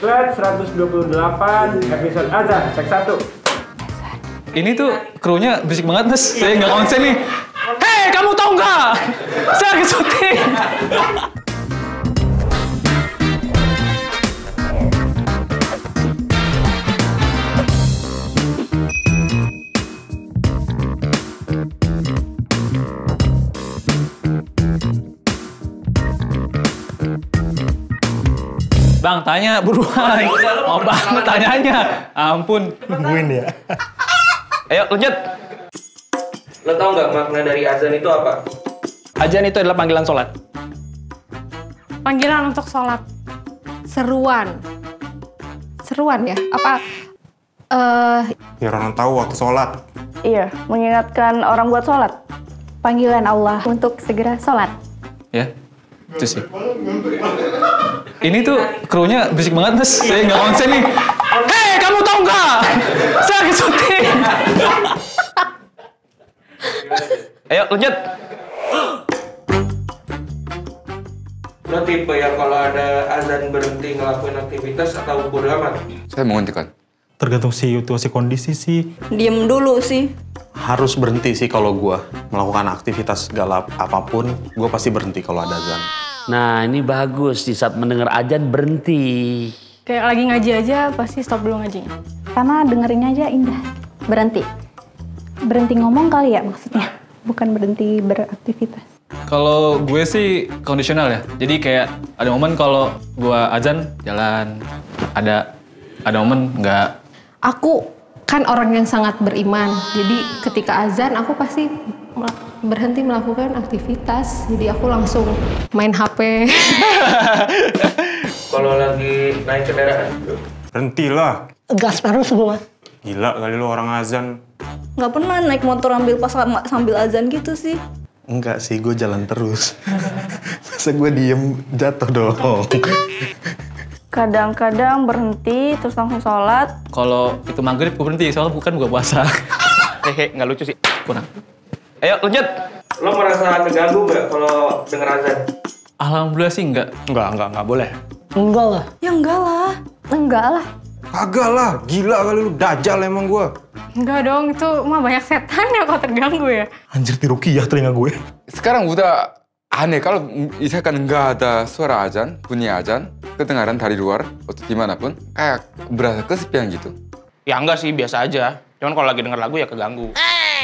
Flat 128 episode Azan, cek 1. Ini tuh krunya berisik banget, Mas. Saya nggak konsen nih. Hei, kamu tahu nggak? Saya lagi syuting. Bang, tanya buruan. Mau banget tanyanya. Ampun. Nungguin ya. Ayo, lanjut. Lo tau nggak makna dari azan itu apa? Azan itu adalah panggilan sholat. Panggilan untuk sholat. Seruan. Seruan ya? Apa? Biar orang tahu waktu sholat. Iya, mengingatkan orang buat sholat. Panggilan Allah untuk segera sholat. Ya, itu sih. Ini tuh krunya berisik banget, Mas. Saya nggak konsen nih. Hei, kamu tahu nggak? Saya lagi syuting. Ayo, lanjut. Lo tipe yang kalau ada azan berhenti ngelakuin aktivitas atau bodo amat? Saya menghentikan. Tergantung situasi kondisi sih. Diem dulu sih. Harus berhenti sih kalau gue melakukan aktivitas segala apapun, gue pasti berhenti kalau ada azan. Nah, ini bagus. Di saat mendengar azan berhenti. Kayak lagi ngaji aja pasti stop dulu ngajinya. Karena dengerinnya aja indah. Berhenti. Berhenti ngomong kali ya maksudnya. Bukan berhenti beraktivitas. Kalau gue sih kondisional ya. Jadi kayak ada momen kalau gue azan jalan, ada momen nggak. Aku kan orang yang sangat beriman. Jadi ketika azan aku pasti berhenti melakukan aktivitas. Jadi aku langsung main HP. Kalau lagi naik kendaraan? Berhentilah. Gas terus gue. Gila kali lu orang azan. Nggak pernah naik motor sambil azan gitu sih. Enggak sih, gue jalan terus. Masa gue diem jatuh dong. Kadang-kadang berhenti terus langsung sholat. Kalau itu maghrib gue berhenti, soalnya bukan buka puasa. Hehe, nggak lucu sih. Kurang. Ayo, lanjut. Lo merasa keganggu nggak kalau denger azan? Alhamdulillah sih enggak. Enggak boleh. Enggak lah. Ya enggak lah. Enggak lah. Kagak lah, gila kali lu, dajal emang gue. Enggak dong, itu mah banyak setan ya kalau terganggu ya. Anjir, diruqyah telinga gue. Sekarang udah aneh kalau misalkan nggak ada suara azan, bunyi azan, kedengaran dari luar atau dimanapun, kayak berasa kesepian gitu. Ya enggak sih, biasa aja. Cuman kalau lagi denger lagu ya keganggu.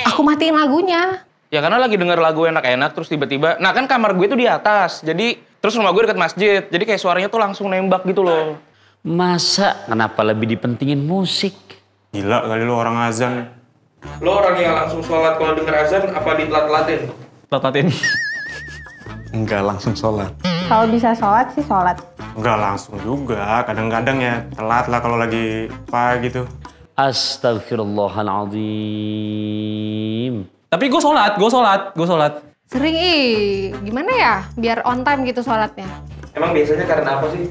Aku matiin lagunya. Ya karena lagi denger lagu enak-enak terus tiba-tiba, nah kan kamar gue tuh di atas, jadi terus rumah gue dekat masjid, jadi kayak suaranya tuh langsung nembak gitu loh. Masa kenapa lebih dipentingin musik? Gila kali lu orang azan. Lo orang yang langsung sholat kalau denger azan apa ditelat-telatin? Telat-telatin. Enggak langsung sholat. Kalau bisa sholat sih sholat. Enggak langsung juga, kadang-kadang ya telat lah kalau lagi apa gitu. Astagfirullahaladzim. Tapi gue sholat. Sering gimana ya biar on time gitu sholatnya. Emang biasanya karena apa sih?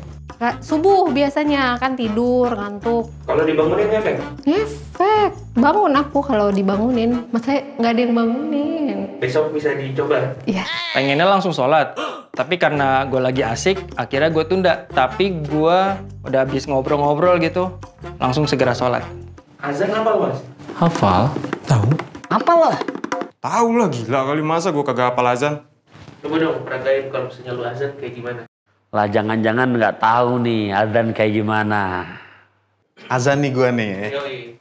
Subuh biasanya kan tidur, ngantuk. Kalau dibangunin ngefek? Ngefek. Bangun aku kalau dibangunin. Masa nggak ada yang bangunin. Besok bisa dicoba? Iya. Pengennya langsung sholat. Tapi karena gue lagi asik, akhirnya gue tunda. Tapi gue udah habis ngobrol-ngobrol gitu, langsung segera sholat. Azan apa Mas? Hafal? Tahu? Apalah. Tahu lah, gila kali, masa gue kagak hafal azan. Coba dong peragain kalau misalnya lu azan kayak gimana? Lah jangan-jangan nggak tahu nih azan kayak gimana. Azan nih gue nih. Yoi.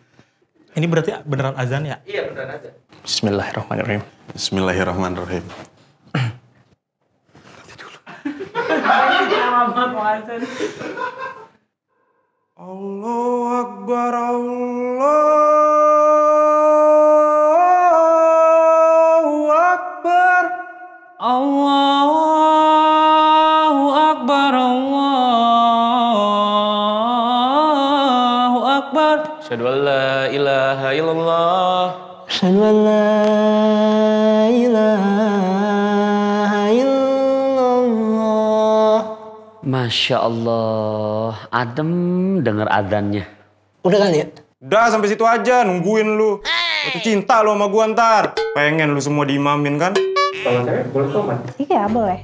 Ini berarti beneran azan ya? Iya beneran azan. Bismillahirrahmanirrahim. Bismillahirrahmanirrahim. Allahu Akbar, Allahu Akbar. Allahu Akbar, Allahu Akbar. Asyhadu an la ilaha illallah. Asyhadu an la ilaha illallah. Masya Allah, adem denger adzannya. Udah kali ya? Udah sampai situ aja, nungguin lu. Itu cinta lu sama gua ntar. Pengen lu semua diimamin kan? Kalau cewek boleh komat. Iya, boleh.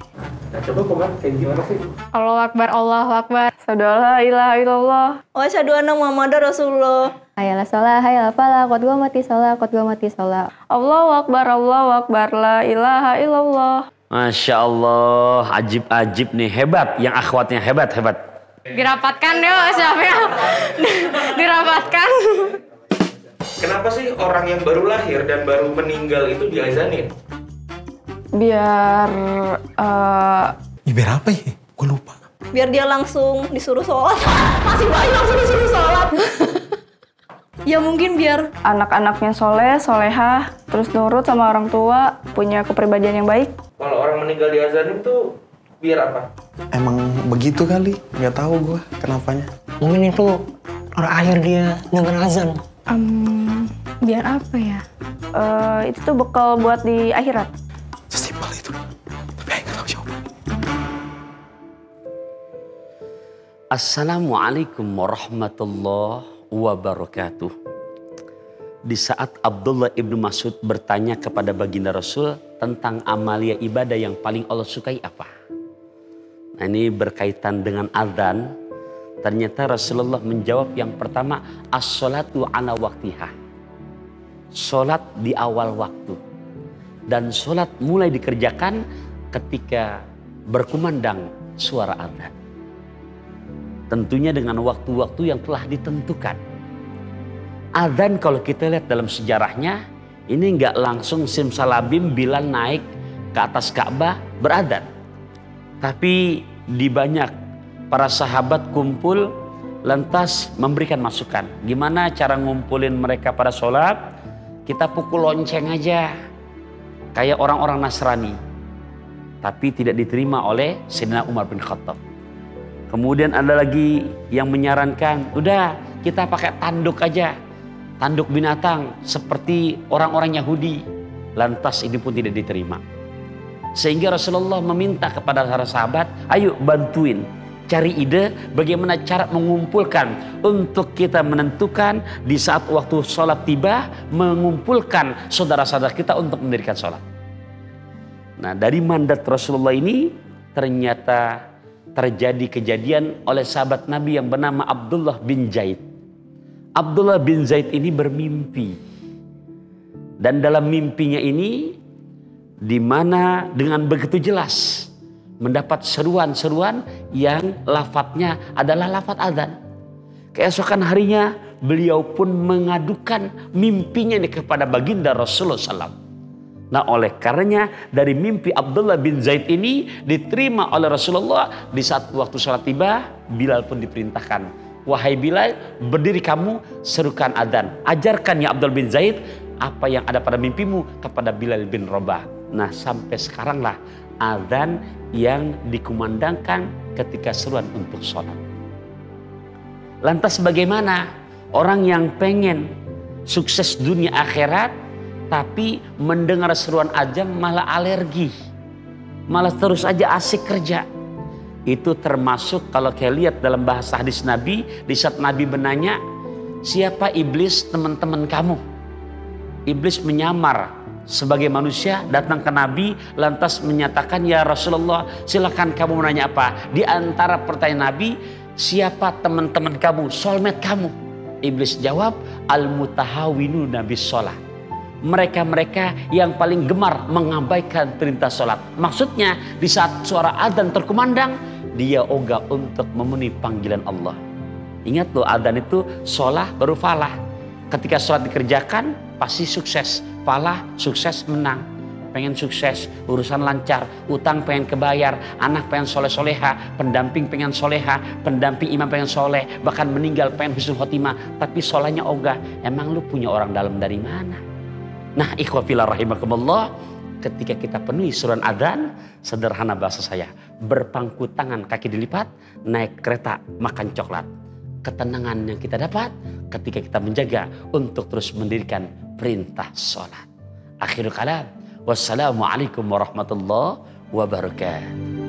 Nah, coba komat kayak gimana sih? Allahu Akbar, Allahu Akbar. Sadaqallah ilaha illallah. Wa asyhadu anna Muhammadar Rasulullah. Hayalah sholat, hayalah falah, qad qamati sholat, qad qamati sholat. Allahu Akbar, la ilaha illallah. Masya Allah, ajib-ajib nih, hebat. Yang akhwatnya hebat. Dirapatkan yuk, siapa yang dirapatkan. Kenapa sih orang yang baru lahir dan baru meninggal itu diazanin? Biar Biar apa ya? Gue lupa. Biar dia langsung disuruh sholat. Masih bayi langsung disuruh sholat. Ya mungkin biar anak-anaknya soleh, solehah, terus nurut sama orang tua, punya kepribadian yang baik. Kalau orang meninggal diazanin tuh biar apa? Emang begitu kali, nggak tahu gue kenapanya. Mungkin itu terakhir dia dengar azan. Biar apa ya? Itu tuh bekal buat di akhirat. Sesimpel itu. Tapi Aing nggak tahu jawaban. Assalamualaikum warahmatullahi wabarakatuh. Di saat Abdullah ibnu Mas'ud bertanya kepada baginda Rasul tentang amalia ibadah yang paling Allah sukai apa? Nah, ini berkaitan dengan azan. Ternyata Rasulullah menjawab yang pertama, as-sholatu ala waktiha. Sholat di awal waktu. Dan sholat mulai dikerjakan ketika berkumandang suara azan. Tentunya dengan waktu-waktu yang telah ditentukan. Azan kalau kita lihat dalam sejarahnya, ini nggak langsung simsalabim Bilal naik ke atas Ka'bah berazan. Tapi di banyak para sahabat kumpul lantas memberikan masukan. Gimana cara ngumpulin mereka pada sholat? Kita pukul lonceng aja. Kayak orang-orang Nasrani. Tapi tidak diterima oleh Sayyidina Umar bin Khattab. Kemudian ada lagi yang menyarankan, udah kita pakai tanduk aja. Tanduk binatang seperti orang-orang Yahudi. Lantas ini pun tidak diterima. Sehingga Rasulullah meminta kepada para sahabat, ayo bantuin. Cari ide bagaimana cara mengumpulkan untuk kita menentukan di saat waktu sholat tiba, mengumpulkan saudara-saudara kita untuk mendirikan sholat. Nah, dari mandat Rasulullah ini ternyata terjadi kejadian oleh sahabat Nabi yang bernama Abdullah bin Zaid. Abdullah bin Zaid ini bermimpi. Dan dalam mimpinya ini, di mana dengan begitu jelas mendapat seruan-seruan yang lafadznya adalah lafadz azan. Keesokan harinya beliau pun mengadukan mimpinya ini kepada baginda Rasulullah SAW. Nah, oleh karenanya dari mimpi Abdullah bin Zaid ini diterima oleh Rasulullah. Di saat waktu sholat tiba, Bilal pun diperintahkan, wahai Bilal, berdiri kamu, serukan adzan. Ajarkan ya Abdullah bin Zaid apa yang ada pada mimpimu kepada Bilal bin Rabah. Nah, sampai sekaranglah adzan yang dikumandangkan ketika seruan untuk sholat. Lantas bagaimana orang yang pengen sukses dunia akhirat tapi mendengar seruan adzan malah alergi, malah terus aja asik kerja? Itu termasuk kalau kita lihat dalam bahasa hadis Nabi, di saat Nabi menanya, siapa iblis teman-teman kamu? Iblis menyamar sebagai manusia datang ke Nabi lantas menyatakan, ya Rasulullah, silakan kamu menanya apa? Di antara pertanyaan Nabi, siapa teman-teman kamu, soulmate kamu? Iblis jawab, al-mutahawinu nabis sholat. Mereka-mereka yang paling gemar mengabaikan perintah sholat. Maksudnya di saat suara adzan terkumandang, dia ogah untuk memenuhi panggilan Allah. Ingat loh, adzan itu sholat baru falah. Ketika sholat dikerjakan pasti sukses. Falah, sukses, menang. Pengen sukses, urusan lancar, utang pengen kebayar, anak pengen soleh-soleha, pendamping pengen soleha, pendamping imam pengen soleh, bahkan meninggal pengen husnul khotimah. Tapi solehnya ogah. Emang lu punya orang dalam dari mana? Nah, ikhwah fillah rahimakumullah, ketika kita penuhi seruan adzan, sederhana bahasa saya, berpangku tangan kaki dilipat, naik kereta makan coklat. Ketenangan yang kita dapat ketika kita menjaga untuk terus mendirikan perintah sholat. Akhirul kalam, wassalamualaikum warahmatullahi wabarakatuh.